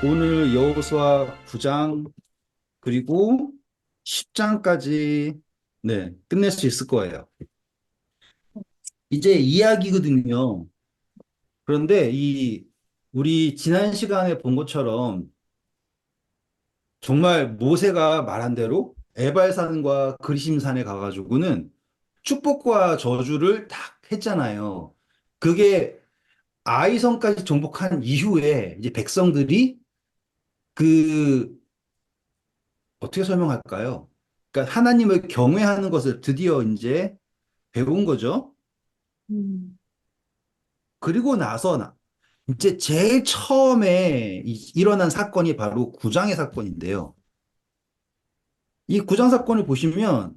오늘 여호수아 9장 그리고 10장까지 끝낼 수 있을 거예요. 이제 이야기거든요. 그런데 우리 지난 시간에 본 것처럼 정말 모세가 말한 대로 에발산과 그리심산에 가가지고는 축복과 저주를 딱 했잖아요. 그게 아이성까지 정복한 이후에 이제 백성들이 그 어떻게 설명할까요? 그러니까 하나님을 경외하는 것을 드디어 이제 배운 거죠. 음, 그리고 나서 이제 제일 처음에 일어난 사건이 바로 구장의 사건인데요. 이 구장 사건을 보시면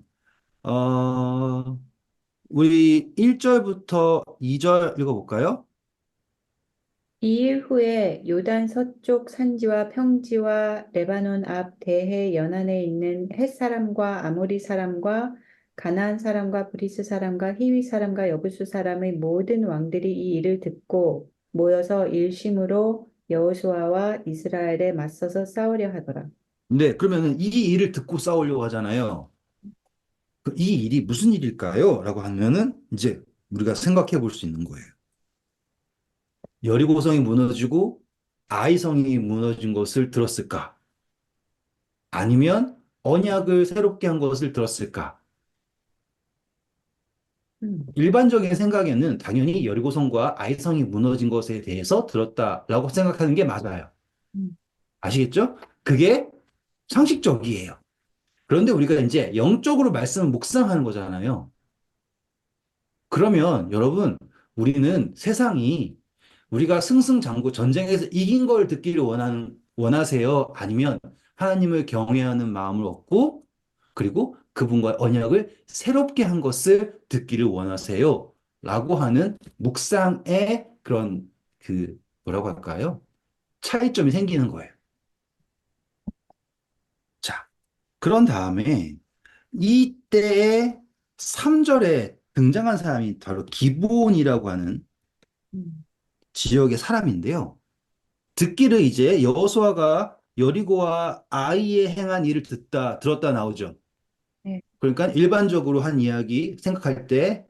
우리 1절부터 2절 읽어볼까요? 이일 후에 요단 서쪽 산지와 평지와 레바논 앞 대해 연안에 있는 헷 사람과 아모리 사람과 가나안 사람과 브리스 사람과 히위 사람과 여부수 사람의 모든 왕들이 이 일을 듣고 모여서 일심으로 여호수아와 이스라엘에 맞서서 싸우려 하더라. 네, 그러면은 이 일을 듣고 싸우려고 하잖아요. 이 일이 무슨 일일까요? 라고 하면은 이제 우리가 생각해 볼 수 있는 거예요. 여리고성이 무너지고 아이성이 무너진 것을 들었을까? 아니면 언약을 새롭게 한 것을 들었을까? 음, 일반적인 생각에는 당연히 여리고성과 아이성이 무너진 것에 대해서 들었다라고 생각하는 게 맞아요. 음, 아시겠죠? 그게 상식적이에요. 그런데 우리가 이제 영적으로 말씀을 묵상하는 거잖아요. 그러면 여러분, 우리는 세상이 우리가 승승장구 전쟁에서 이긴 걸 듣기를 원하세요? 아니면 하나님을 경외하는 마음을 얻고 그리고 그분과 언약을 새롭게 한 것을 듣기를 원하세요? 라고 하는 묵상의 그런 뭐라고 할까요? 차이점이 생기는 거예요. 자, 그런 다음에 이때의 3절에 등장한 사람이 바로 기브온이라고 하는 음, 지역의 사람인데요. 듣기를 이제 여호수아가 여리고와 아이에 행한 일을 들었다 나오죠. 네, 그러니까 일반적으로 한 이야기 생각할 때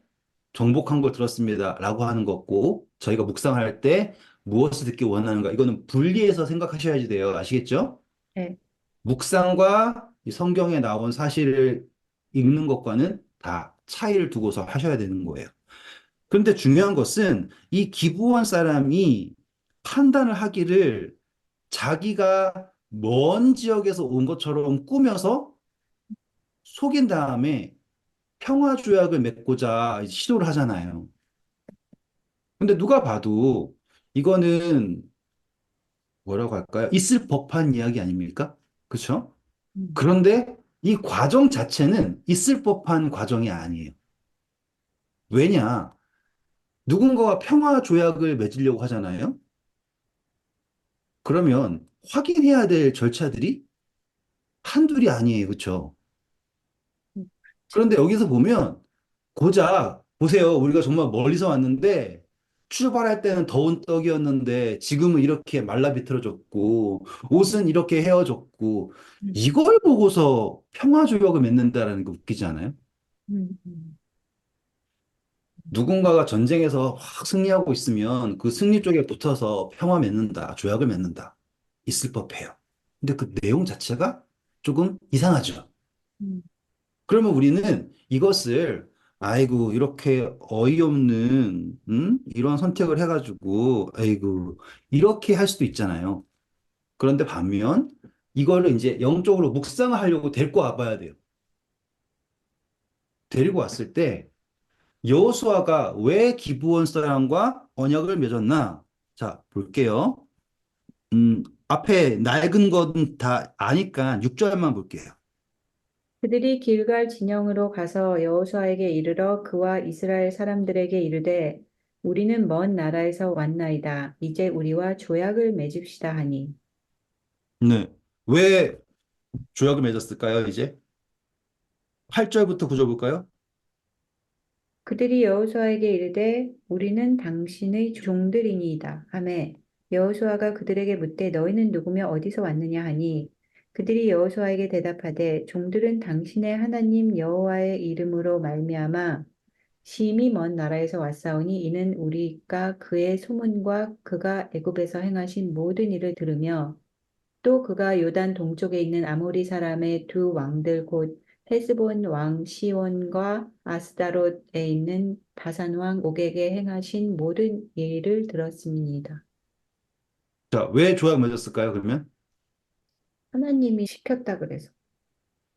정복한 걸 들었습니다라고 하는 거고 저희가 묵상할 때 무엇을 듣기 원하는가 이거는 분리해서 생각하셔야지 돼요. 아시겠죠? 네, 묵상과 이 성경에 나온 사실을 읽는 것과는 다 차이를 두고서 하셔야 되는 거예요. 그런데 중요한 것은 이 기브온 사람이 판단을 하기를 자기가 먼 지역에서 온 것처럼 꾸며서 속인 다음에 평화 조약을 맺고자 시도를 하잖아요. 근데 누가 봐도 이거는 뭐라고 할까요? 있을 법한 이야기 아닙니까? 그렇죠? 음, 그런데 이 과정 자체는 있을 법한 과정이 아니에요. 왜냐? 누군가가 평화 조약을 맺으려고 하잖아요. 그러면 확인해야 될 절차들이 한둘이 아니에요. 그렇죠? 음, 그런데 여기서 보면 고작 보세요. 우리가 정말 멀리서 왔는데 출발할 때는 더운 떡이었는데 지금은 이렇게 말라비틀어졌고 옷은 이렇게 헤어졌고 음, 이걸 보고서 평화조약을 맺는다라는 게 웃기지 않아요? 음, 음, 누군가가 전쟁에서 확 승리하고 있으면 그 승리 쪽에 붙어서 평화 맺는다, 조약을 맺는다. 있을 법해요. 근데 그 내용 자체가 조금 이상하죠. 음, 그러면 우리는 이것을 아이고 이렇게 어이없는 이런 선택을 해가지고 아이고 이렇게 할 수도 있잖아요. 그런데 반면 이거를 이제 영적으로 묵상을 하려고 데리고 와봐야 돼요. 데리고 왔을 때 여호수아가 왜 기브온 사람과 언약을 맺었나? 자, 볼게요. 앞에 낡은 건 다 아니까 6절만 볼게요. 그들이 길갈 진영으로 가서 여호수아에게 이르러 그와 이스라엘 사람들에게 이르되 우리는 먼 나라에서 왔나이다. 이제 우리와 조약을 맺읍시다 하니 네. 왜 조약을 맺었을까요, 이제? 8절부터 9절 볼까요? 그들이 여호수아에게 이르되 우리는 당신의 종들이니이다 하매 여호수아가 그들에게 묻되 너희는 누구며 어디서 왔느냐 하니 그들이 여호수아에게 대답하되 종들은 당신의 하나님 여호와의 이름으로 말미암아 심히 먼 나라에서 왔사오니 이는 우리가 그의 소문과 그가 애굽에서 행하신 모든 일을 들으며 또 그가 요단 동쪽에 있는 아모리 사람의 두 왕들 곧 헤스본 왕 시온과 아스다롯에 있는 바산 왕 옥에게 행하신 모든 일을 들었습니다. 자, 왜 조약 맺었을까요, 그러면? 하나님이 시켰다 그래서.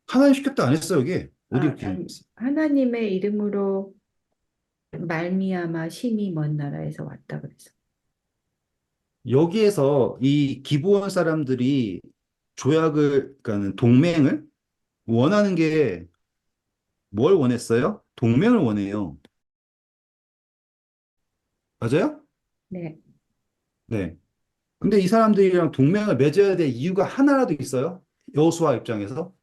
하나님 시켰다 안 했어요, 여기. 어디 그렇게 돼 아니, 있어요? 하나님의 이름으로 말미암아 심히 먼 나라에서 왔다 그래서. 여기에서 이 기브온 사람들이 조약을, 그러니까 동맹을 원하는 게 뭘 원했어요? 동맹을 원해요. 맞아요? 네. 네. 근데 이 사람들이랑 동맹을 맺어야 될 이유가 하나라도 있어요? 여호수아 입장에서?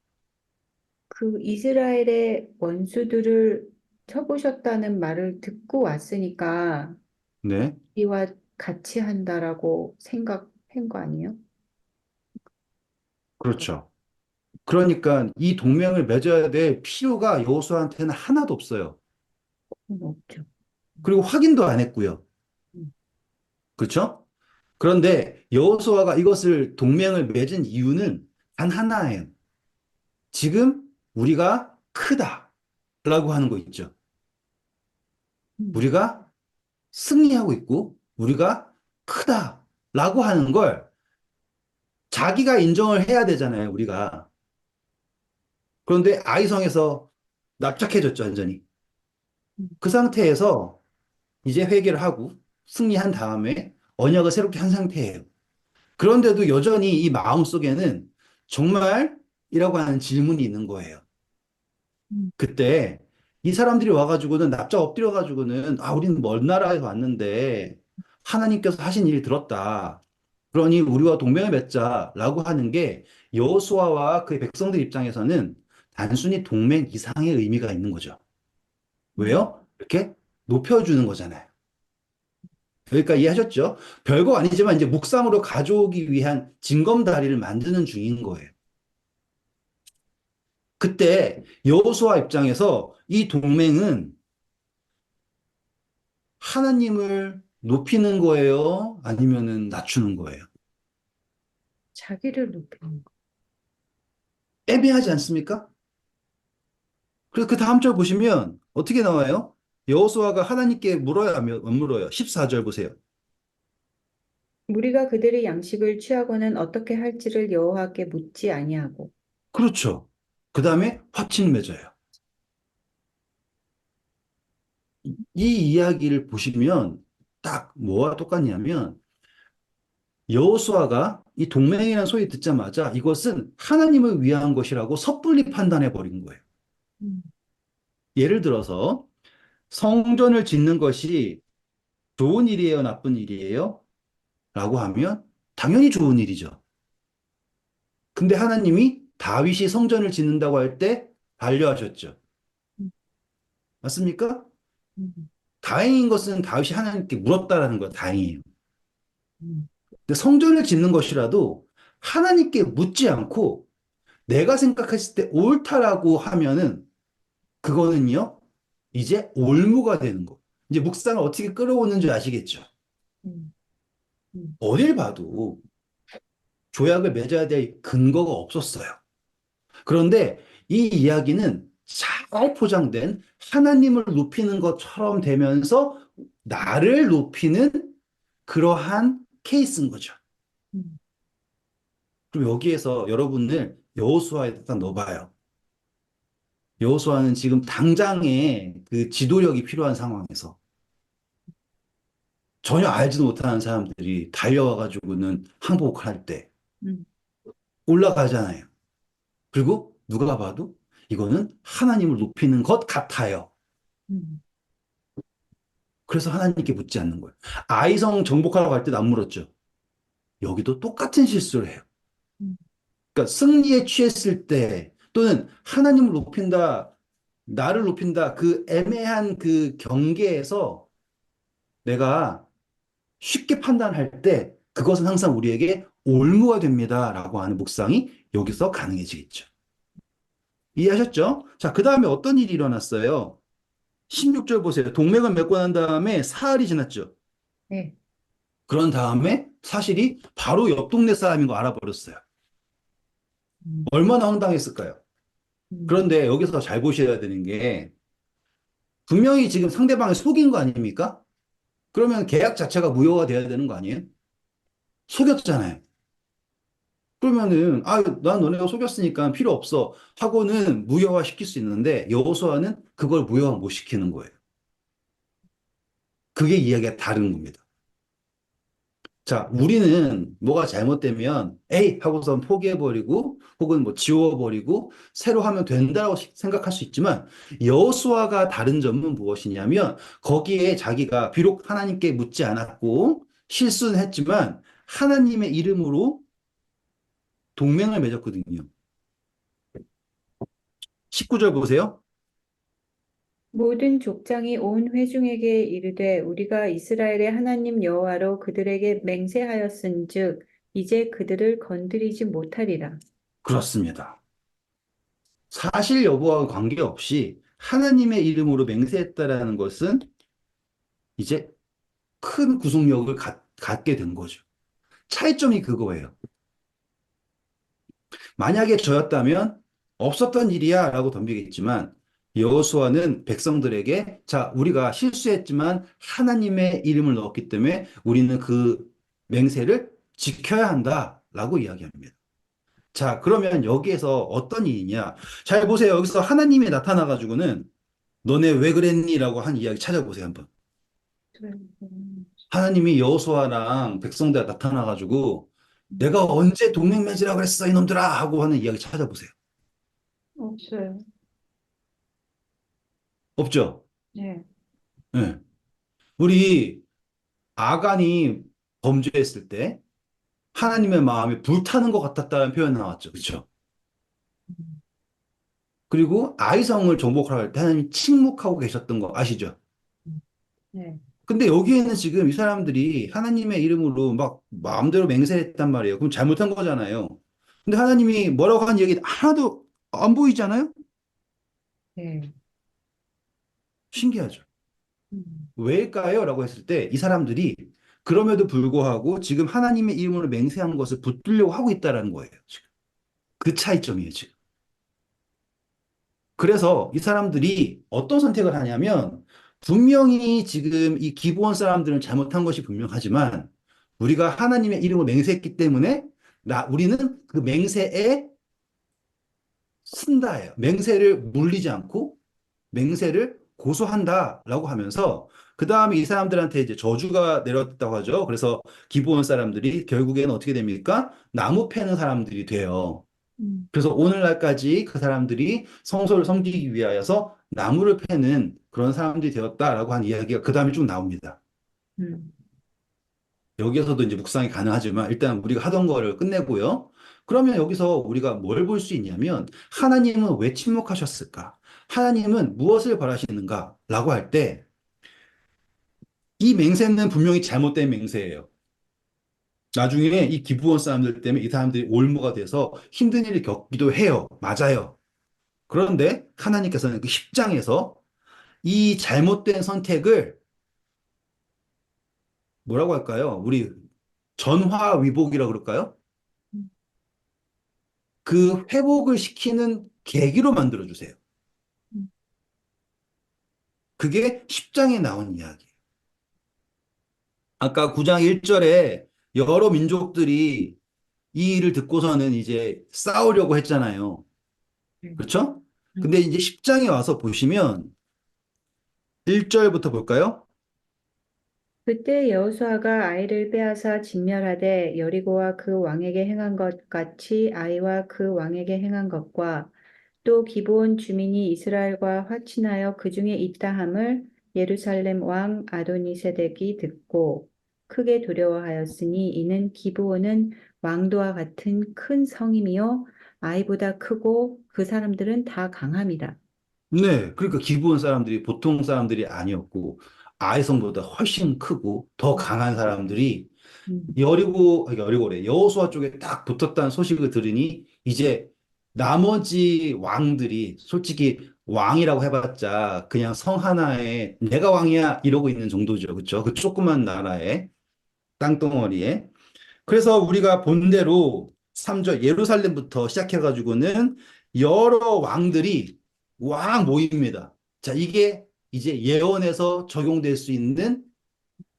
그 이스라엘의 원수들을 쳐부셨다는 말을 듣고 왔으니까 네. 우리와 같이 한다라고 생각한 거 아니에요? 그렇죠. 그러니까 이 동맹을 맺어야 될 필요가 여호수아한테는 하나도 없어요. 없죠. 그리고 확인도 안 했고요. 음, 그렇죠? 그런데 여호수아가 이것을 동맹을 맺은 이유는 단 하나예요. 지금 우리가 크다라고 하는 거 있죠. 음, 우리가 승리하고 있고 우리가 크다라고 하는 걸 자기가 인정을 해야 되잖아요, 우리가. 그런데 아이성에서 납작해졌죠, 완전히. 음, 그 상태에서 이제 회개를 하고 승리한 다음에 언약을 새롭게 한 상태예요. 그런데도 여전히 이 마음속에는 정말이라고 하는 질문이 있는 거예요. 음, 그때 이 사람들이 와가지고는 납작 엎드려가지고는 아, 우리는 먼 나라에서 왔는데 하나님께서 하신 일 들었다. 그러니 우리와 동맹을 맺자라고 하는 게 여호수아와 그의 백성들 입장에서는 단순히 동맹 이상의 의미가 있는 거죠. 음. 왜요? 이렇게 높여주는 거잖아요. 여기까지 이해하셨죠? 별거 아니지만 이제 묵상으로 가져오기 위한 징검다리를 만드는 중인 거예요. 그때 여호수아 입장에서 이 동맹은 하나님을 높이는 거예요? 아니면은 낮추는 거예요? 자기를 높이는 거. 애매하지 않습니까? 그래서 그 다음 절 보시면 어떻게 나와요? 여호수아가 하나님께 물어야 하며 안 물어요? 14절 보세요. 우리가 그들의 양식을 취하고는 어떻게 할지를 여호와께 묻지 아니하고. 그렇죠. 그 다음에 화친을 맺어요. 이 이야기를 보시면 딱 뭐와 똑같냐면 여호수아가 이 동맹이라는 소리 듣자마자 이것은 하나님을 위한 것이라고 섣불리 판단해 버린 거예요. 음, 예를 들어서 성전을 짓는 것이 좋은 일이에요, 나쁜 일이에요? 라고 하면 당연히 좋은 일이죠. 근데 하나님이 다윗이 성전을 짓는다고 할 때 반려하셨죠. 음, 맞습니까? 음, 다행인 것은 다윗이 하나님께 물었다라는 거 다행이에요. 음, 근데 성전을 짓는 것이라도 하나님께 묻지 않고 내가 생각했을 때 옳다라고 하면은 그거는요, 이제 올무가 되는 거. 이제 묵상을 어떻게 끌어오는 줄 아시겠죠? 음, 음, 어딜 봐도 조약을 맺어야 될 근거가 없었어요. 그런데 이 이야기는 잘 포장된 하나님을 높이는 것처럼 되면서 나를 높이는 그러한 케이스인 거죠. 음. 그럼 여기에서 여러분을 여호수아에 딱 넣어봐요. 여호수아는 지금 당장의 그 지도력이 필요한 상황에서 전혀 알지도 못하는 사람들이 달려와가지고는 항복을 할 때 음. 올라가잖아요. 그리고 누가 봐도 이거는 하나님을 높이는 것 같아요. 음. 그래서 하나님께 묻지 않는 거예요. 아이성 정복하러 갈 때도 안 물었죠. 여기도 똑같은 실수를 해요. 음. 그러니까 승리에 취했을 때 또는 하나님을 높인다, 나를 높인다 그 애매한 그 경계에서 내가 쉽게 판단할 때 그것은 항상 우리에게 올무가 됩니다라고 하는 묵상이 여기서 가능해지겠죠. 이해하셨죠? 자, 그 다음에 어떤 일이 일어났어요? 16절 보세요. 동맹을 맺고 난 다음에 사흘이 지났죠. 네. 그런 다음에 사실이 바로 옆 동네 사람인 거 알아버렸어요. 음, 얼마나 황당했을까요? 음, 그런데 여기서 잘 보셔야 되는 게 분명히 지금 상대방을 속인 거 아닙니까? 그러면 계약 자체가 무효가 돼야 되는 거 아니에요? 속였잖아요. 그러면은 난 너네가 속였으니까 필요 없어 하고는 무효화 시킬 수 있는데 여호수아는 그걸 무효화 못 시키는 거예요. 그게 이야기가 다른 겁니다. 자, 우리는 뭐가 잘못되면 에이 하고선 포기해버리고 혹은 뭐 지워버리고 새로 하면 된다고 생각할 수 있지만 여호수아가 다른 점은 무엇이냐면 거기에 자기가 비록 하나님께 묻지 않았고 실수는 했지만 하나님의 이름으로 동맹을 맺었거든요. 19절 보세요. 모든 족장이 온 회중에게 이르되 우리가 이스라엘의 하나님 여호와로 그들에게 맹세하였은즉 이제 그들을 건드리지 못하리라. 그렇습니다. 사실 여부와 관계없이 하나님의 이름으로 맹세했다라는 것은 이제 큰 구속력을 갖게 된 거죠. 차이점이 그거예요. 만약에 저였다면 없었던 일이야 라고 덤비겠지만 여호수아는 백성들에게 자, 우리가 실수했지만 하나님의 이름을 넣었기 때문에 우리는 그 맹세를 지켜야 한다 라고 이야기합니다. 자, 그러면 여기에서 어떤 일이냐? 잘 보세요. 여기서 하나님이 나타나가지고는 너네 왜 그랬니? 라고 한 이야기 찾아보세요, 한번. 하나님이 여호수아랑 백성들 나타나가지고 내가 언제 동맹 맺으라 그랬어, 이놈들아! 하고 하는 이야기 찾아보세요. 없어요. 없죠? 네. 예. 우리 아간이 범죄했을 때 하나님의 마음이 불타는 것 같았다는 표현 나왔죠. 그렇죠? 그리고 아이성을 정복하라 할 때 하나님이 침묵하고 계셨던 거 아시죠? 네. 근데 여기에는 지금 이 사람들이 하나님의 이름으로 막 마음대로 맹세했단 말이에요. 그럼 잘못한 거잖아요. 근데 하나님이 뭐라고 한 얘기 하나도 안 보이잖아요? 네. 신기하죠. 음, 왜일까요? 라고 했을 때 이 사람들이 그럼에도 불구하고 지금 하나님의 이름으로 맹세한 것을 붙들려고 하고 있다는 거예요. 지금. 그 차이점이에요, 지금. 그래서 이 사람들이 어떤 선택을 하냐면 분명히 지금 이 기브온 사람들은 잘못한 것이 분명하지만 우리가 하나님의 이름을 맹세했기 때문에 우리는 그 맹세에 쓴다예요. 맹세를 물리지 않고 맹세를 고소한다라고 하면서 그 다음에 이 사람들한테 이제 저주가 내렸다고 하죠. 그래서 기브온 사람들이 결국에는 어떻게 됩니까? 나무 패는 사람들이 돼요. 음, 그래서 오늘날까지 그 사람들이 성소를 섬기기 위하여서 나무를 패는 그런 사람들이 되었다라고 하는 이야기가 그 다음에 쭉 나옵니다. 음, 여기에서도 이제 묵상이 가능하지만 일단 우리가 하던 거를 끝내고요. 그러면 여기서 우리가 뭘 볼 수 있냐면 하나님은 왜 침묵하셨을까? 하나님은 무엇을 바라시는가? 라고 할 때 이 맹세는 분명히 잘못된 맹세예요. 나중에 이 기브온 사람들 때문에 이 사람들이 올무가 돼서 힘든 일을 겪기도 해요. 맞아요. 그런데 하나님께서는 그 10장에서 이 잘못된 선택을 뭐라고 할까요? 우리 전화위복이라고 그럴까요? 음, 그 회복을 시키는 계기로 만들어 주세요. 음. 그게 10장에 나온 이야기. 아까 9장 1절에 여러 민족들이 이 일을 듣고서는 이제 싸우려고 했잖아요. 네. 그렇죠? 음. 근데 이제 10장에 와서 보시면 1절부터 볼까요? 그때 여호수아가 아이를 빼앗아 진멸하되 여리고와 그 왕에게 행한 것 같이 아이와 그 왕에게 행한 것과 또 기브온 주민이 이스라엘과 화친하여 그 중에 있다 함을 예루살렘 왕 아도니세덱이 듣고 크게 두려워하였으니 이는 기브온은 왕도와 같은 큰 성임이요 아이보다 크고 그 사람들은 다 강함이라. 네, 그러니까 기브온 사람들이 보통 사람들이 아니었고 아이성보다 훨씬 크고 더 강한 사람들이 음, 여리고래 여호수아 쪽에 딱 붙었다는 소식을 들으니 이제 나머지 왕들이 솔직히 왕이라고 해봤자 그냥 성 하나에 내가 왕이야 이러고 있는 정도죠. 그렇죠? 그 조그만 나라에 땅덩어리에. 그래서 우리가 본대로 3절 예루살렘부터 시작해가지고는 여러 왕들이 왕 모입니다. 자, 이게 이제 예언에서 적용될 수 있는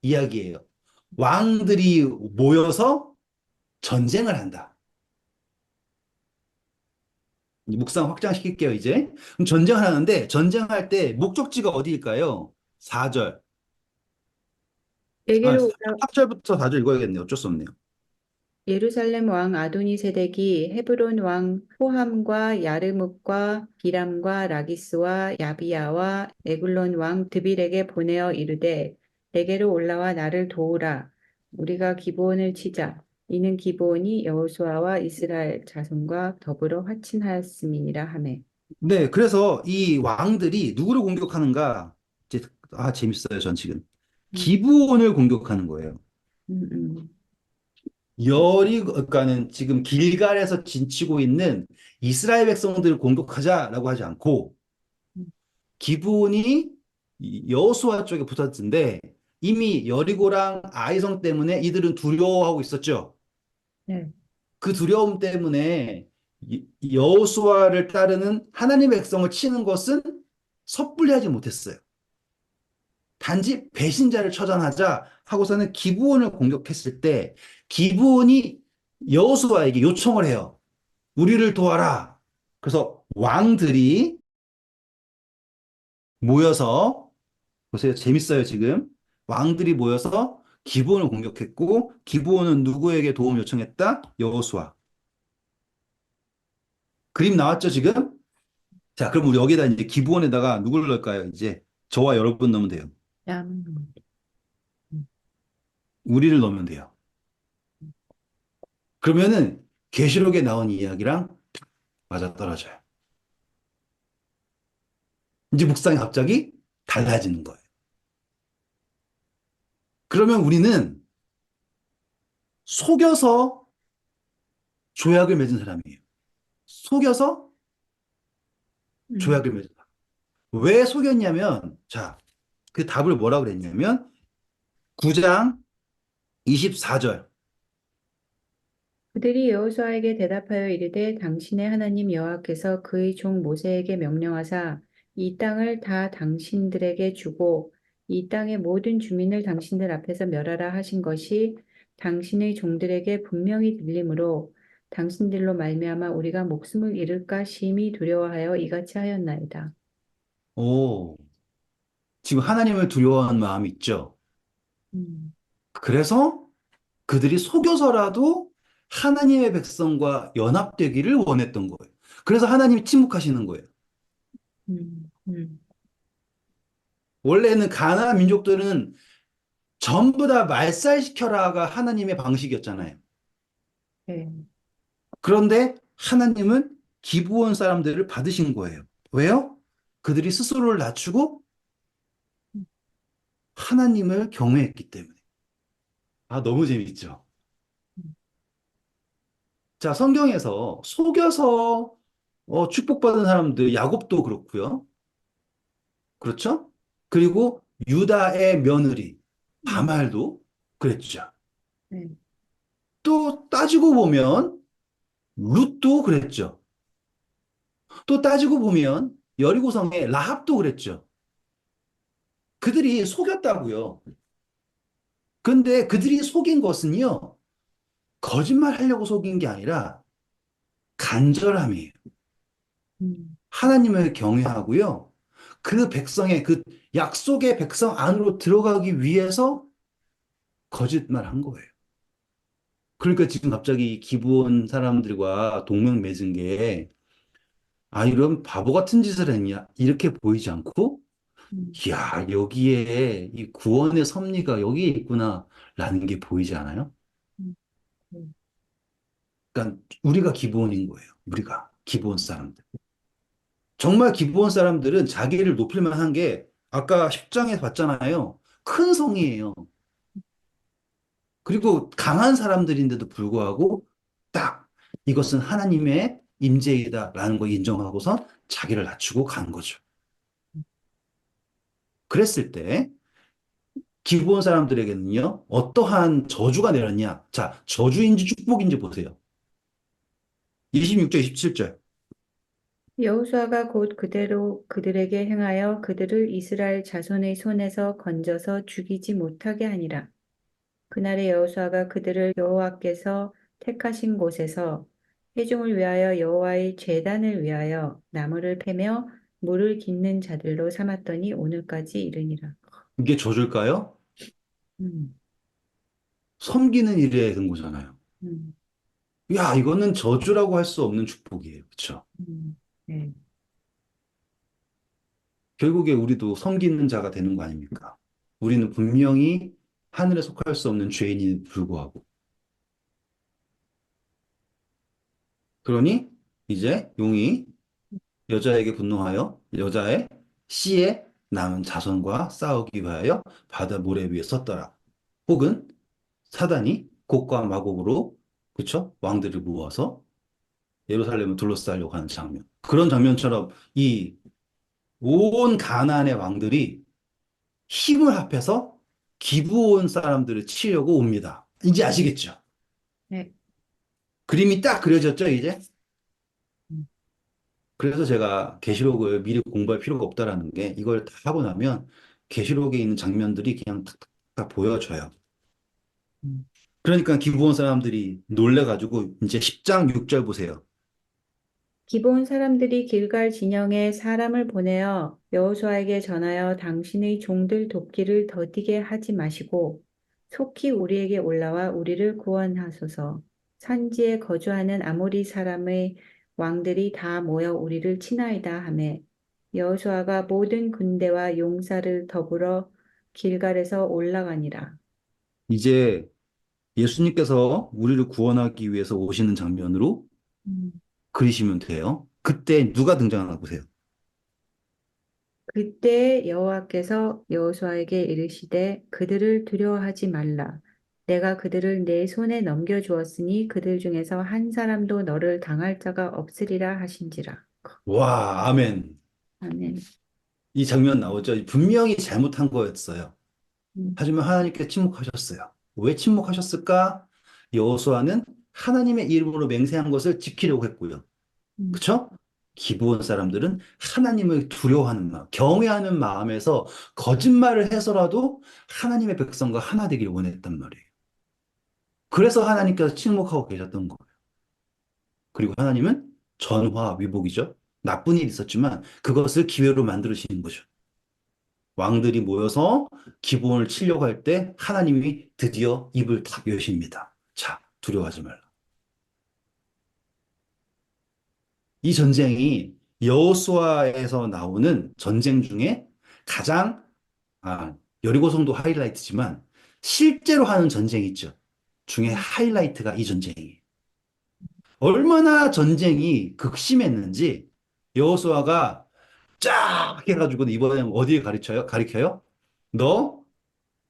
이야기예요. 왕들이 모여서 전쟁을 한다. 묵상 확장시킬게요, 이제. 그럼 전쟁을 하는데, 전쟁할 때 목적지가 어디일까요? 4절. 아, 내게로 3절부터 4절 읽어야겠네요. 어쩔 수 없네요. 예루살렘 왕 아도니세덱이 헤브론 왕 호함과 야르묵과 비람과 라기스와 야비야와 에글론 왕 드빌에게 보내어 이르되 내게로 올라와 나를 도우라 우리가 기브온을 치자 이는 기브온이 여호수아와 이스라엘 자손과 더불어 화친하였음이니라 하매. 네, 그래서 이 왕들이 누구를 공격하는가? 이제, 재밌어요, 전 지금. 음, 기브온을 공격하는 거예요. 음, 음, 그러니까는 지금 길갈에서 진치고 있는 이스라엘 백성들을 공격하자라고 하지 않고, 음. 기브온이 여호수아 쪽에 붙었는데, 이미 여리고랑 아이성 때문에 이들은 두려워하고 있었죠. 네. 그 두려움 때문에 여호수아를 따르는 하나님의 백성을 치는 것은 섣불리 하지 못했어요. 단지 배신자를 처단하자 하고서는 기브온을 공격했을 때 기브온이 여호수아에게 요청을 해요. 우리를 도와라. 그래서 왕들이 모여서 보세요. 재밌어요, 지금. 왕들이 모여서 기브온을 공격했고 기브온은 누구에게 도움 요청했다? 여호수아. 그림 나왔죠, 지금? 자, 그럼 우리 여기다 이제 기부원에다가 누구를 넣을까요? 이제 저와 여러분 넣으면 돼요. 양, 음, 우리를 넣으면 돼요. 그러면은 계시록에 나온 이야기랑 맞아떨어져요. 이제 묵상이 갑자기 달라지는 거예요. 그러면 우리는 속여서 조약을 맺은 사람이에요. 속여서 음, 조약을 맺은 사람. 왜 속였냐면, 자, 그 답을 뭐라고 그랬냐면, 9장 24절. 그들이 여호수아에게 대답하여 이르되 당신의 하나님 여호와께서 그의 종 모세에게 명령하사 이 땅을 다 당신들에게 주고 이 땅의 모든 주민을 당신들 앞에서 멸하라 하신 것이 당신의 종들에게 분명히 들리므로 당신들로 말미암아 우리가 목숨을 잃을까 심히 두려워하여 이같이 하였나이다. 오, 지금 하나님을 두려워하는 마음이 있죠. 음, 그래서 그들이 속여서라도 하나님의 백성과 연합되기를 원했던 거예요. 그래서 하나님이 침묵하시는 거예요. 음, 음, 원래는 가나안 민족들은 전부 다 말살시켜라가 하나님의 방식이었잖아요. 네, 그런데 하나님은 기브온 사람들을 받으신 거예요. 왜요? 그들이 스스로를 낮추고 하나님을 경외했기 때문에. 너무 재밌죠. 음, 자, 성경에서 속여서 축복받은 사람들, 야곱도 그렇고요. 그렇죠? 그리고 유다의 며느리 음, 다말도 그랬죠. 네, 또 따지고 보면 룻도 그랬죠. 또 따지고 보면 여리고성의 라합도 그랬죠. 그들이 속였다고요. 근데 그들이 속인 것은요, 거짓말 하려고 속인 게 아니라 간절함이에요. 음, 하나님을 경외하고요. 그 백성의 그 약속의 백성 안으로 들어가기 위해서 거짓말 한 거예요. 그러니까 지금 갑자기 기부원 사람들과 동맹 맺은 게, 이런 바보 같은 짓을 했냐? 이렇게 보이지 않고, 음, 이야, 여기에 이 구원의 섭리가 여기에 있구나, 라는 게 보이지 않아요? 음, 음, 그러니까 우리가 기부원인 거예요. 우리가 기부원 사람들. 정말 기부원 사람들은 자기를 높일 만한 게, 아까 10장에 봤잖아요. 큰 성이에요. 그리고 강한 사람들인데도 불구하고 딱 이것은 하나님의 임재이다라는 거 인정하고서 자기를 낮추고 간 거죠. 그랬을 때 기브온 사람들에게는요, 어떠한 저주가 내렸냐? 자, 저주인지 축복인지 보세요. 26절, 27절. 여호수아가 곧 그대로 그들에게 행하여 그들을 이스라엘 자손의 손에서 건져서 죽이지 못하게 하니라. 그날에 여호수아가 그들을 여호와께서 택하신 곳에서 회중을 위하여 여호와의 제단을 위하여 나무를 패며 물을 깃는 자들로 삼았더니 오늘까지 이르니라. 이게 저주일까요? 음, 섬기는 일에 든 거잖아요. 음, 야, 이거는 저주라고 할 수 없는 축복이에요. 그렇죠? 네, 결국에 우리도 섬기는 자가 되는 거 아닙니까? 우리는 분명히 하늘에 속할 수 없는 죄인이 불구하고. 그러니 이제 용이 여자에게 분노하여 여자의 씨에 남은 자손과 싸우기 위하여 바다 모래 위에 섰더라. 혹은 사단이 곡과 마곡으로 그쵸? 왕들을 모아서 예루살렘을 둘러싸려고 하는 장면. 그런 장면처럼 이 온 가나안의 왕들이 힘을 합해서 기브온 사람들을 치려고 옵니다. 이제 아시겠죠? 네. 그림이 딱 그려졌죠, 이제? 음, 그래서 제가 계시록을 미리 공부할 필요가 없다라는 게 이걸 다 하고 나면 계시록에 있는 장면들이 그냥 탁탁탁 보여져요. 음. 그러니까 기브온 사람들이 놀래가지고 이제 10장 6절 보세요. 기브온 사람들이 길갈 진영에 사람을 보내어 여호수아에게 전하여 당신의 종들 돕기를 더디게 하지 마시고 속히 우리에게 올라와 우리를 구원하소서. 산지에 거주하는 아모리 사람의 왕들이 다 모여 우리를 치나이다 하매 여호수아가 모든 군대와 용사를 더불어 길갈에서 올라가니라. 이제 예수님께서 우리를 구원하기 위해서 오시는 장면으로 음. 그리시면 돼요. 그때 누가 등장하나 보세요. 그때 여호와께서 여호수아에게 이르시되 그들을 두려워하지 말라. 내가 그들을 내 손에 넘겨 주었으니 그들 중에서 한 사람도 너를 당할 자가 없으리라 하신지라. 와, 아멘. 아멘. 이 장면 나오죠. 분명히 잘못한 거였어요. 음, 하지만 하나님께서 침묵하셨어요. 왜 침묵하셨을까? 여호수아는 하나님의 이름으로 맹세한 것을 지키려고 했고요. 음, 그쵸? 기브온 사람들은 하나님을 두려워하는 마음, 경외하는 마음에서 거짓말을 해서라도 하나님의 백성과 하나 되길 원했단 말이에요. 그래서 하나님께서 침묵하고 계셨던 거예요. 그리고 하나님은 전화 위복이죠. 나쁜 일이 있었지만 그것을 기회로 만들으시는 거죠. 왕들이 모여서 기브온을 치려고 할 때 하나님이 드디어 입을 탁 여십니다. 자, 두려워하지 말라. 이 전쟁이 여호수아에서 나오는 전쟁 중에 가장 여리고성도 하이라이트지만 실제로 하는 전쟁이 있죠. 중에 하이라이트가 이 전쟁이에요. 얼마나 전쟁이 극심했는지 여호수아가 쫙 해가지고 이번엔 어디에 가리켜요? 너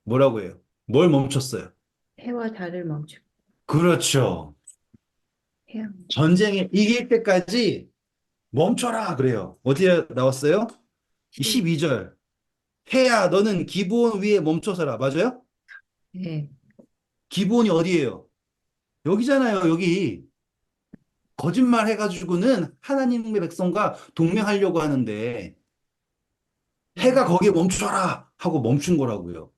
뭐라고 해요? 뭘 멈췄어요? 해와 달을 멈추. 그렇죠. 해야. 전쟁에 이길 때까지 멈춰라 그래요. 어디에 나왔어요? 12절. 해야 너는 기브온 위에 멈춰서라. 맞아요? 네. 기브온이 어디예요? 여기잖아요. 여기. 거짓말 해가지고는 하나님의 백성과 동맹하려고 하는데 음, 해가 거기에 멈춰라 하고 멈춘 거라고요.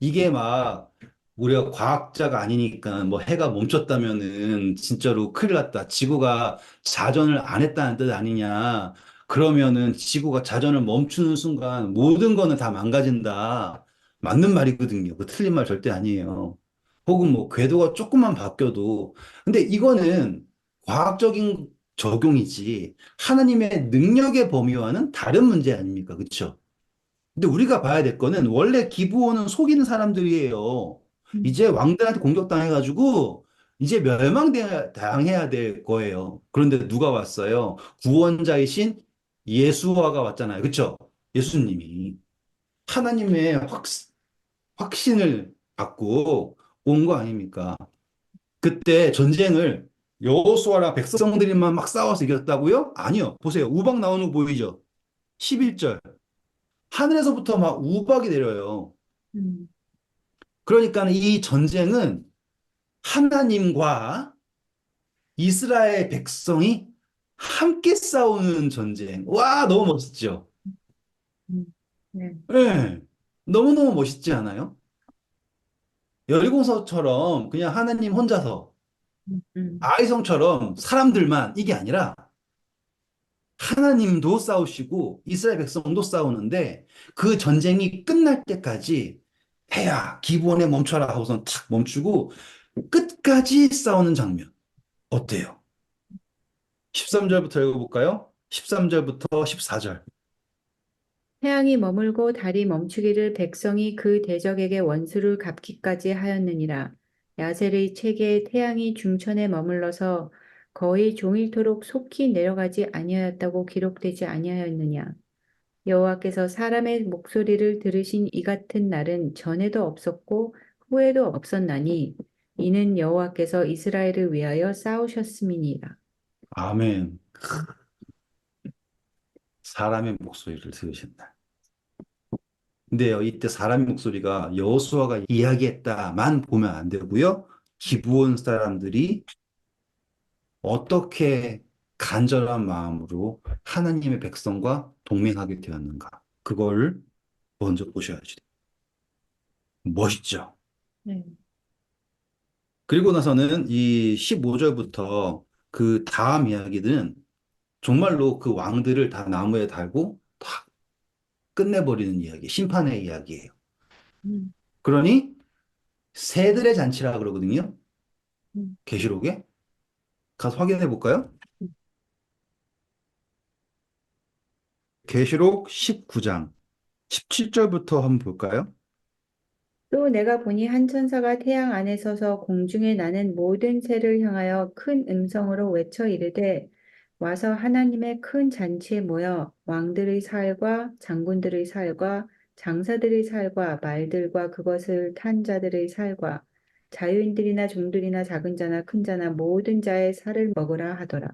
이게 막 우리가 과학자가 아니니까 뭐 해가 멈췄다면은 진짜로 큰일 났다. 지구가 자전을 안 했다는 뜻 아니냐. 그러면은 지구가 자전을 멈추는 순간 모든 거는 다 망가진다. 맞는 말이거든요. 그 틀린 말 절대 아니에요. 혹은 뭐 궤도가 조금만 바뀌어도. 근데 이거는 과학적인 적용이지 하나님의 능력의 범위와는 다른 문제 아닙니까? 그렇죠? 근데 우리가 봐야 될 거는 원래 기브온은 속이는 사람들이에요. 음, 이제 왕들한테 공격당해가지고 이제 멸망당해야 될 거예요. 그런데 누가 왔어요? 구원자이신 예수와가 왔잖아요. 그쵸? 예수님이 하나님의 확신을 갖고 온 거 아닙니까? 그때 전쟁을 여호수아랑 백성들이만 막 싸워서 이겼다고요? 아니요. 보세요. 우박 나오는 거 보이죠? 11절. 하늘에서부터 막 우박이 내려요. 음, 그러니까 이 전쟁은 하나님과 이스라엘 백성이 함께 싸우는 전쟁. 와, 너무 멋있죠? 음, 네. 네. 너무너무 멋있지 않아요? 여리고서처럼 그냥 하나님 혼자서 음, 음, 아이성처럼 사람들만 이게 아니라 하나님도 싸우시고 이스라엘 백성도 싸우는데 그 전쟁이 끝날 때까지 해야 기브온에 멈춰라 하고선 탁 멈추고 끝까지 싸우는 장면 어때요? 13절부터 읽어볼까요? 13절부터 14절. 태양이 머물고 달이 멈추기를 백성이 그 대적에게 원수를 갚기까지 하였느니라. 야셀의 책에 태양이 중천에 머물러서 거의 종일토록 속히 내려가지 아니하였다고 기록되지 아니하였느냐. 여호와께서 사람의 목소리를 들으신 이 같은 날은 전에도 없었고 후에도 없었나니 이는 여호와께서 이스라엘을 위하여 싸우셨음이니라. 아멘. 사람의 목소리를 들으신다. 근데요, 이때 사람의 목소리가 여호수아가 이야기했다만 보면 안 되고요. 기브온 사람들이 어떻게 간절한 마음으로 하나님의 백성과 동맹하게 되었는가. 그걸 먼저 보셔야죠. 멋있죠. 네. 그리고 나서는 이 15절부터 그 다음 이야기들은 정말로 그 왕들을 다 나무에 달고 다 끝내버리는 이야기, 심판의 이야기예요. 음, 그러니 새들의 잔치라 그러거든요. 음. 계시록에. 가서 확인해 볼까요? 계시록 19장 17절부터 한번 볼까요? 또 내가 보니 한 천사가 태양 안에 서서 공중에 나는 모든 새를 향하여 큰 음성으로 외쳐 이르되 와서 하나님의 큰 잔치에 모여 왕들의 살과 장군들의 살과 장사들의 살과 말들과 그것을 탄 자들의 살과 자유인들이나 종들이나 작은 자나 큰 자나 모든 자의 살을 먹으라 하더라.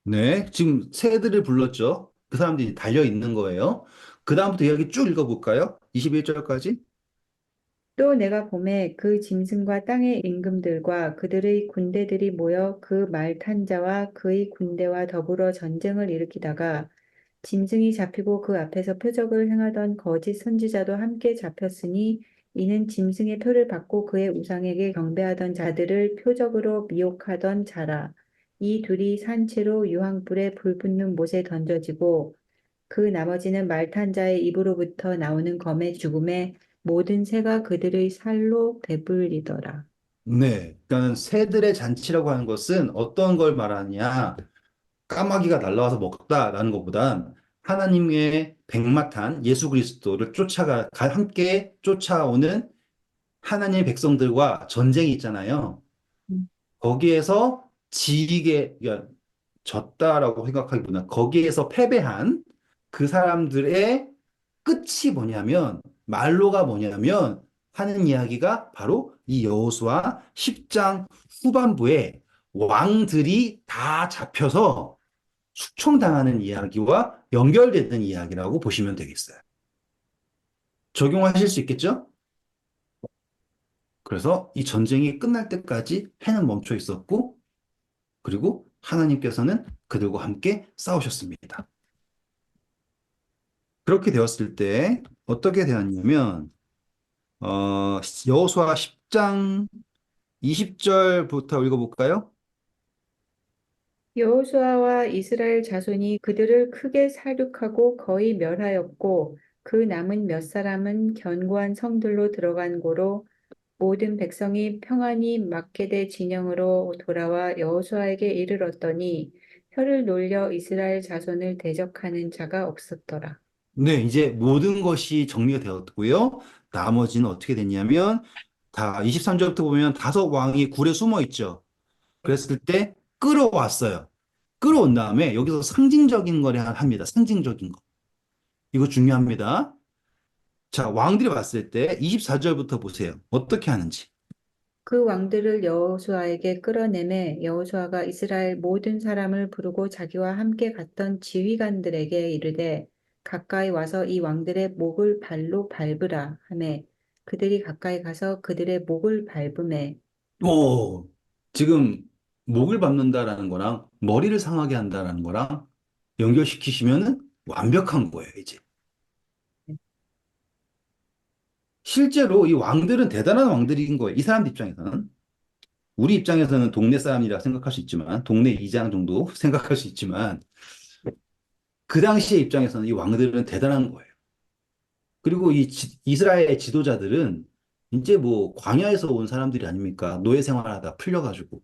네, 지금 새들을 불렀죠. 그 사람들이 달려 있는 거예요. 그 다음부터 이야기 쭉 읽어볼까요? 21절까지. 또 내가 보매 그 짐승과 땅의 임금들과 그들의 군대들이 모여 그 말 탄 자와 그의 군대와 더불어 전쟁을 일으키다가 짐승이 잡히고 그 앞에서 표적을 행하던 거짓 선지자도 함께 잡혔으니 이는 짐승의 표를 받고 그의 우상에게 경배하던 자들을 표적으로 미혹하던 자라. 이 둘이 산채로 유황불에 불 붙는 못에 던져지고 그 나머지는 말탄 자의 입으로부터 나오는 검의 죽음에 모든 새가 그들의 살로 배불리더라. 네, 그러니까 새들의 잔치라고 하는 것은 어떤 걸 말하냐? 까마귀가 날라와서 먹다라는 것보단 하나님의 백마탄 예수 그리스도를 함께 쫓아오는 하나님의 백성들과 전쟁이 있잖아요. 음, 거기에서 그러니까 졌다라고 생각하기보다 거기에서 패배한 그 사람들의 끝이 뭐냐면 말로가 뭐냐면 하는 이야기가 바로 이 여호수아 10장 후반부에 왕들이 다 잡혀서 숙청당하는 이야기와 연결되는 이야기라고 보시면 되겠어요. 적용하실 수 있겠죠? 그래서 이 전쟁이 끝날 때까지 해는 멈춰 있었고 그리고 하나님께서는 그들과 함께 싸우셨습니다. 그렇게 되었을 때 어떻게 되었냐면 여호수아 10장 20절부터 읽어볼까요? 여호수아와 이스라엘 자손이 그들을 크게 살육하고 거의 멸하였고 그 남은 몇 사람은 견고한 성들로 들어간 고로 모든 백성이 평안히 막게대 진영으로 돌아와 여호수아에게 이르렀더니 혀를 놀려 이스라엘 자손을 대적하는 자가 없었더라. 네, 이제 모든 것이 정리가 되었고요. 나머지는 어떻게 됐냐면 다 23절부터 보면 다섯 왕이 굴에 숨어 있죠. 그랬을 때 끌어왔어요. 끌어온 다음에 여기서 상징적인 거를 합니다. 상징적인 거. 이거 중요합니다. 자, 왕들이 봤을 때 24절부터 보세요. 어떻게 하는지. 그 왕들을 여호수아에게 끌어내매 여호수아가 이스라엘 모든 사람을 부르고 자기와 함께 갔던 지휘관들에게 이르되 가까이 와서 이 왕들의 목을 발로 밟으라 하매 그들이 가까이 가서 그들의 목을 밟으매 오, 지금 목을 밟는다라는 거랑 머리를 상하게 한다라는 거랑 연결시키시면은 완벽한 거예요, 이제. 실제로 이 왕들은 대단한 왕들인 거예요. 이 사람들 입장에서는. 우리 입장에서는 동네 사람이라 생각할 수 있지만, 동네 이장 정도 생각할 수 있지만, 그 당시의 입장에서는 이 왕들은 대단한 거예요. 그리고 이스라엘 지도자들은 이제 뭐 광야에서 온 사람들이 아닙니까? 노예 생활하다 풀려가지고.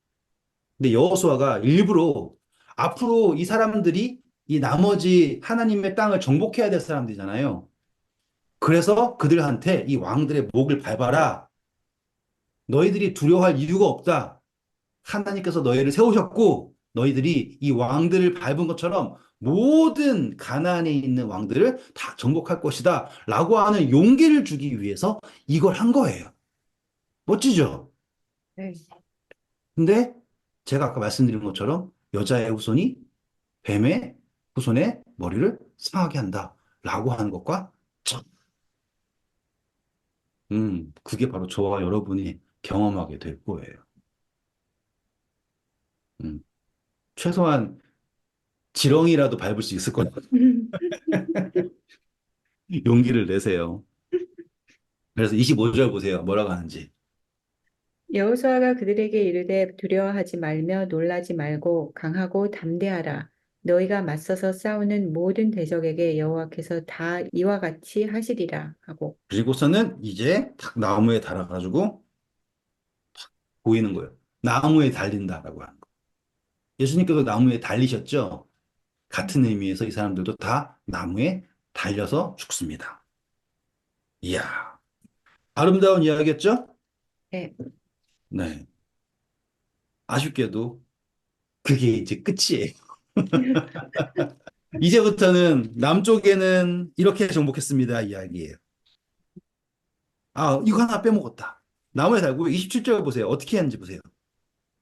근데 여호수아가 일부러 앞으로 이 사람들이 이 나머지 하나님의 땅을 정복해야 될 사람들이잖아요. 그래서 그들한테 이 왕들의 목을 밟아라. 너희들이 두려워할 이유가 없다. 하나님께서 너희를 세우셨고 너희들이 이 왕들을 밟은 것처럼 모든 가나안에 있는 왕들을 다 정복할 것이다. 라고 하는 용기를 주기 위해서 이걸 한 거예요. 멋지죠? 네. 근데 제가 아까 말씀드린 것처럼 여자의 후손이 뱀의 후손의 머리를 상하게 한다. 라고 하는 것과 참, 그게 바로 저와 여러분이 경험하게 될 거예요. 음, 최소한 지렁이라도 밟을 수 있을 거예요. 용기를 내세요. 그래서 25절 보세요. 뭐라고 하는지. 여호수아가 그들에게 이르되 두려워하지 말며 놀라지 말고 강하고 담대하라. 너희가 맞서서 싸우는 모든 대적에게 여호와께서 다 이와 같이 하시리라 하고. 그리고서는 이제 탁 나무에 달아가지고 보이는 거예요. 나무에 달린다라고 하는 거. 예수님께서 나무에 달리셨죠? 같은 의미에서 이 사람들도 다 나무에 달려서 죽습니다. 이야, 아름다운 이야기였죠? 네. 네. 아쉽게도 그게 이제 끝이에요. 이제부터는 남쪽에는 이렇게 정복했습니다. 이야기예요. 아, 이거 하나 빼먹었다. 나무에 달고 27절 보세요. 어떻게 하는지 보세요.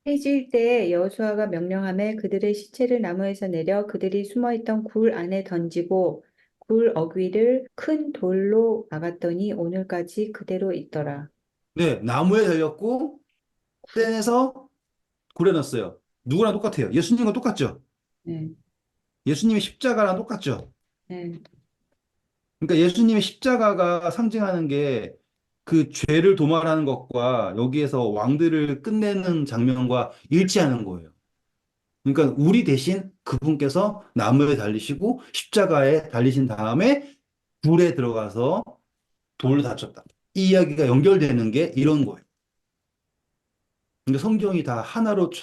해질 때에 여호수아가 명령하매 그들의 시체를 나무에서 내려 그들이 숨어있던 굴 안에 던지고 굴 어귀를 큰 돌로 막았더니 오늘까지 그대로 있더라. 네, 나무에 달렸고 떼내서 굴에 넣었어요. 누구랑 똑같아요? 예수님과 똑같죠? 네, 예수님의 십자가랑 똑같죠? 네, 그러니까 예수님의 십자가가 상징하는 게 그 죄를 도말하는 것과 여기에서 왕들을 끝내는 장면과 일치하는 거예요. 그러니까 우리 대신 그분께서 나무에 달리시고 십자가에 달리신 다음에 불에 들어가서 돌로 다쳤다. 이 이야기가 연결되는 게 이런 거예요. 근데 성경이 다 하나로 쫙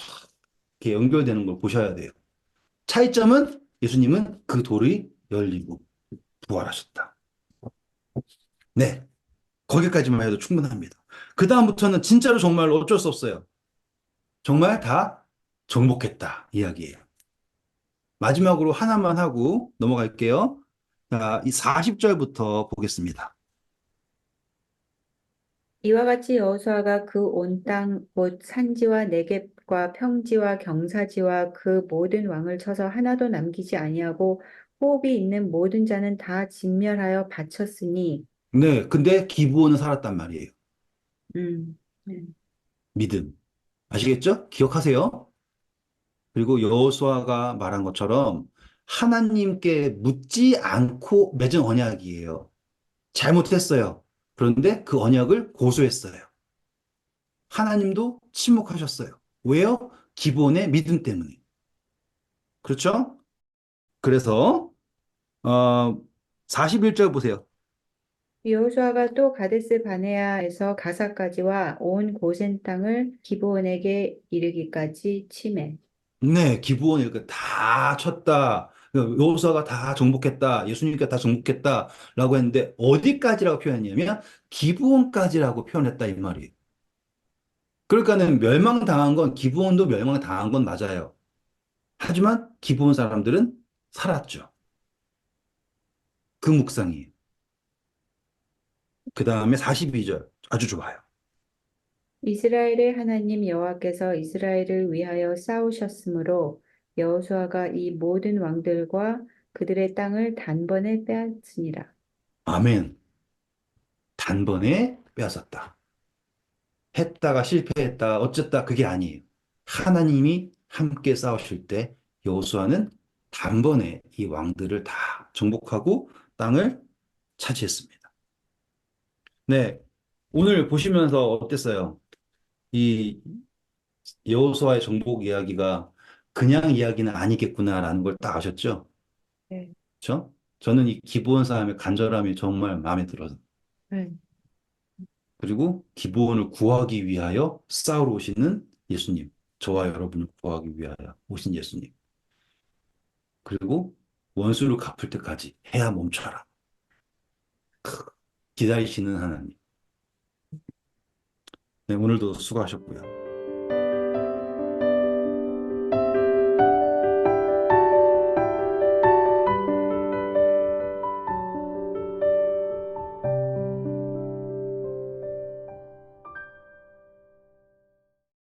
이렇게 연결되는 걸 보셔야 돼요. 차이점은 예수님은 그 돌이 열리고 부활하셨다. 네, 거기까지만 해도 충분합니다. 그 다음부터는 진짜로 정말 어쩔 수 없어요. 정말 다 정복했다 이야기예요. 마지막으로 하나만 하고 넘어갈게요. 자, 이 40절부터 보겠습니다. 이와 같이 여호수아가 그 온 땅 곧 산지와 네겝과 평지와 경사지와 그 모든 왕을 쳐서 하나도 남기지 아니하고 호흡이 있는 모든 자는 다 진멸하여 바쳤으니 네, 근데 기브온은 살았단 말이에요. 네. 믿음. 아시겠죠? 기억하세요. 그리고 여호수아가 말한 것처럼 하나님께 묻지 않고 맺은 언약이에요. 잘못했어요. 그런데 그 언약을 고수했어요. 하나님도 침묵하셨어요. 왜요? 기본의 믿음 때문에. 그렇죠? 그래서 41절 보세요. 여호수아가 또 가데스 바네아에서 가사까지와 온 고센 땅을 기브온에게 이르기까지 치매. 네, 기브온 이렇게 다 쳤다. 여호수아가 다 정복했다. 예수님께 다 정복했다라고 했는데 어디까지라고 표현했냐면 기브온까지라고 표현했다 이 말이에요. 그러니까는 멸망당한 건 기브온도 멸망당한 건 맞아요. 하지만 기브온 사람들은 살았죠. 그 묵상이에요. 그 다음에 42절 아주 좋아요. 이스라엘의 하나님 여호와께서 이스라엘을 위하여 싸우셨으므로 여호수아가 이 모든 왕들과 그들의 땅을 단번에 빼앗으니라. 아멘. 단번에 빼앗았다. 했다가 실패했다, 어쨌다, 그게 아니에요. 하나님이 함께 싸우실 때 여호수아는 단번에 이 왕들을 다 정복하고 땅을 차지했습니다. 네, 오늘 보시면서 어땠어요? 이 여호수아의 정복 이야기가 그냥 이야기는 아니겠구나라는 걸 딱 아셨죠? 네. 그렇죠? 저는 이 기브온 사람의 간절함이 정말 마음에 들어서 네. 그리고 기브온을 구하기 위하여 싸우러 오시는 예수님, 저와 여러분을 구하기 위하여 오신 예수님, 그리고 원수를 갚을 때까지 해야 멈춰라. 기다리시는 하나님. 네, 오늘도 수고하셨고요.